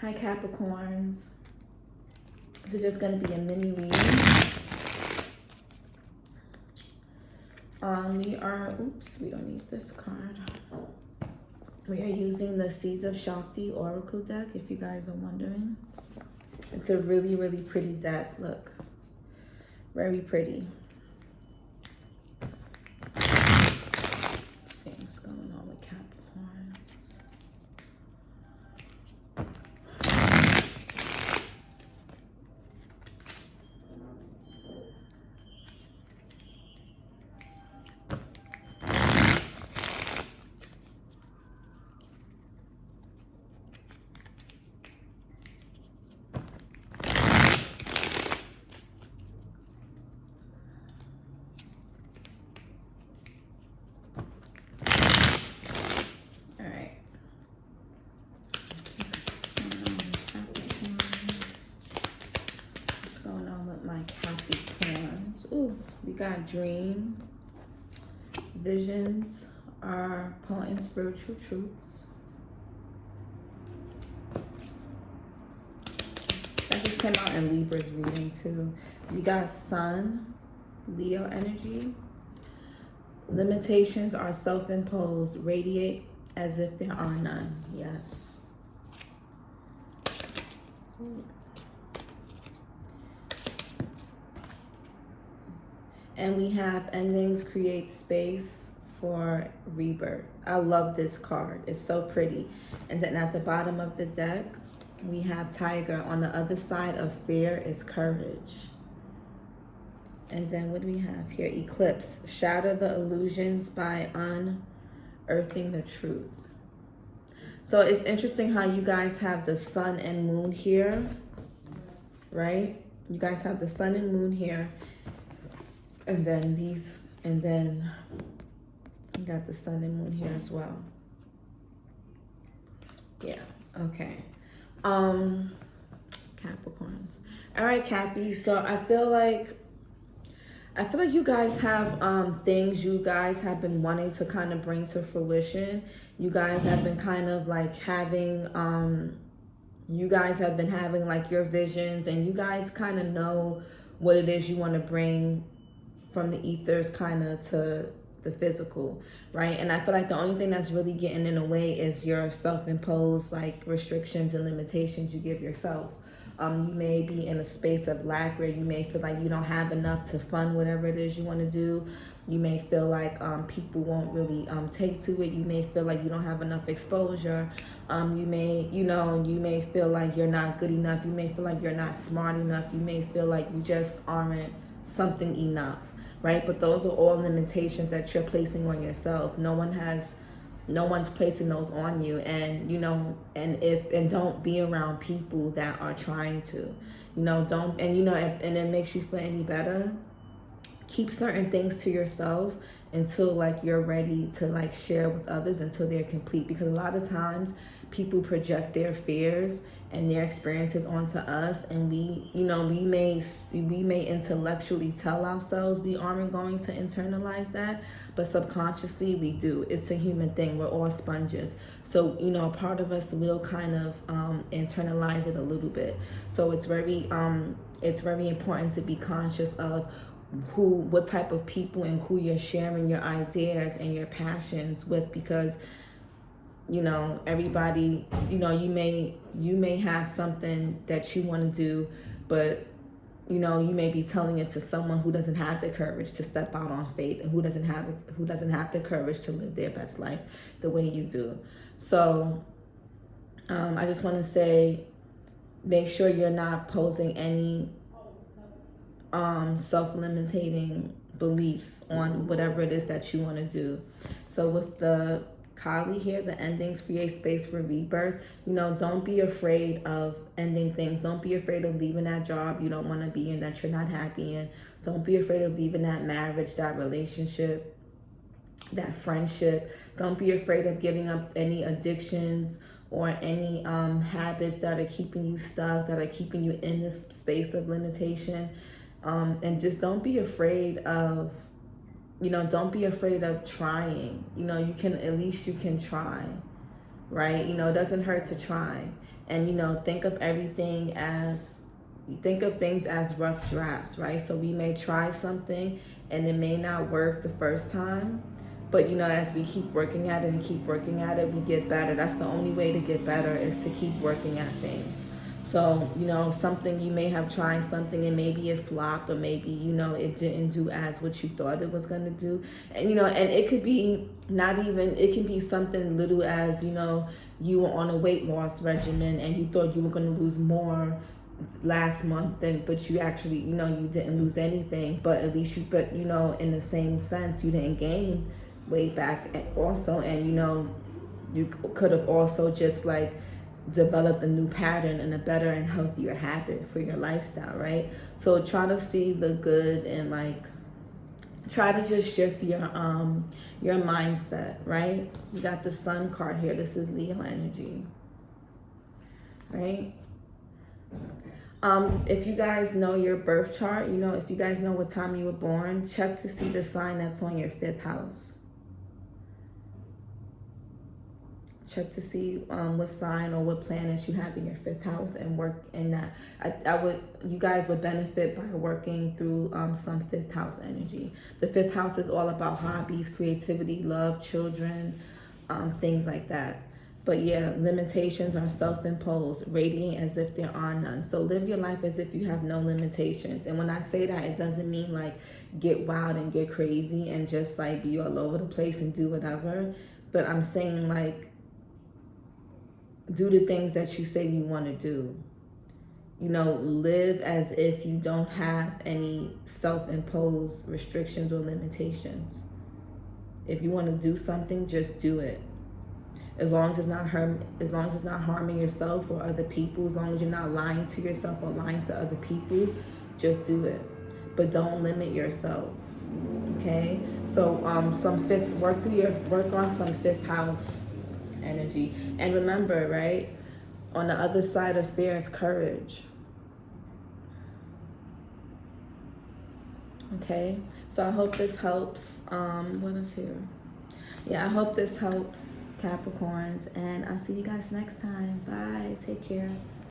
Hi Capricorns. This is just going to be a mini reading. We don't need this card. We are using the Seeds of Shakti Oracle deck, if you guys are wondering. It's a really, really pretty deck. Look. Very pretty. Let's see what's going on with Capricorns. My Capricorns. Ooh, we got dream. Visions are potent spiritual truths. That just came out in Libra's reading too. We got Sun, Leo energy. Limitations are self-imposed. Radiate as if there are none. Yes. Ooh. And we have endings create space for rebirth. I love this card. It's so pretty. And then at the bottom of the deck, we have Tiger. On the other side of fear is courage. And then what do we have here? Eclipse. Shatter the illusions by unearthing the truth. So it's interesting how you guys have the sun and moon here, right? You guys have the sun and moon here. And then you got the sun and moon here as well. Yeah, okay. Capricorns. All right, Kathy. So I feel like you guys have things you guys have been wanting to kind of bring to fruition. You guys have been kind of like having like your visions, and you guys kind of know what it is you want to bring from the ethers kind of to the physical, right? And I feel like the only thing that's really getting in the way is your self-imposed like restrictions and limitations you give yourself. You may be in a space of lack where you may feel like you don't have enough to fund whatever it is you want to do. You may feel like people won't really take to it. You may feel like you don't have enough exposure. You may feel like you're not good enough. You may feel like you're not smart enough. You may feel like you just aren't something enough. Right? But those are all limitations that you're placing on yourself. No one's placing those on you. And, and don't be around people that are trying to, and it makes you feel any better. Keep certain things to yourself until like you're ready to like share with others until they're complete. Because a lot of times people project their fears and their experiences onto us, and we may intellectually tell ourselves we aren't going to internalize that, but subconsciously we do. It's a human thing. We're all sponges. So part of us will kind of internalize it a little bit. So it's very important to be conscious of what type of people and who you're sharing your ideas and your passions with, because everybody, you may have something that you want to do, but you may be telling it to someone who doesn't have the courage to step out on faith, and who doesn't have the courage to live their best life the way you do. So I just want to say, make sure you're not posing any self-limiting beliefs on whatever it is that you want to do. So with the Kali here, the endings create space for rebirth. Don't be afraid of ending things. Don't be afraid of leaving that job you don't want to be in, that you're not happy in. Don't be afraid of leaving that marriage, that relationship, that friendship. Don't be afraid of giving up any addictions or any habits that are keeping you stuck, that are keeping you in this space of limitation. And just don't be afraid of don't be afraid of trying. You can try, right? It doesn't hurt to try. And, you know, think of things as rough drafts, right? So we may try something and it may not work the first time, but, you know, as we keep working at it and keep working at it, we get better. That's the only way to get better, is to keep working at things. So, you know, something, you may have tried something and maybe it flopped, or maybe, you know, it didn't do as what you thought it was going to do. And, you know, and it could be it can be something little as, you know, you were on a weight loss regimen and you thought you were going to lose more last month, but you actually, you know, you didn't lose anything, but at least you know, in the same sense, you didn't gain weight back also. And, you know, you could have also just like developed a new pattern and a better and healthier habit for your lifestyle, right? So try to see the good, and like try to just shift your mindset, right? You got the Sun card here. This is Leo energy, right? If you guys know your birth chart, you know, if you guys know what time you were born, check to see the sign that's on your 5th house. Check to see what sign or what planets you have in your 5th house, and work in that. You guys would benefit by working through some 5th house energy. The 5th house is all about hobbies, creativity, love, children, things like that. But yeah, limitations are self-imposed, radiating as if there are none. So live your life as if you have no limitations. And when I say that, it doesn't mean like get wild and get crazy and just like be all over the place and do whatever. But I'm saying like, do the things that you say you want to do. You know, live as if you don't have any self-imposed restrictions or limitations. If you want to do something, just do it. As long as it's not harming yourself or other people, as long as you're not lying to yourself or lying to other people, just do it. But don't limit yourself. Okay? So work on some 5th house energy. And remember, right, on the other side of fear is courage. Okay? So I hope this helps. What is here? Yeah, I hope this helps, Capricorns, and I'll see you guys next time. Bye. Take care.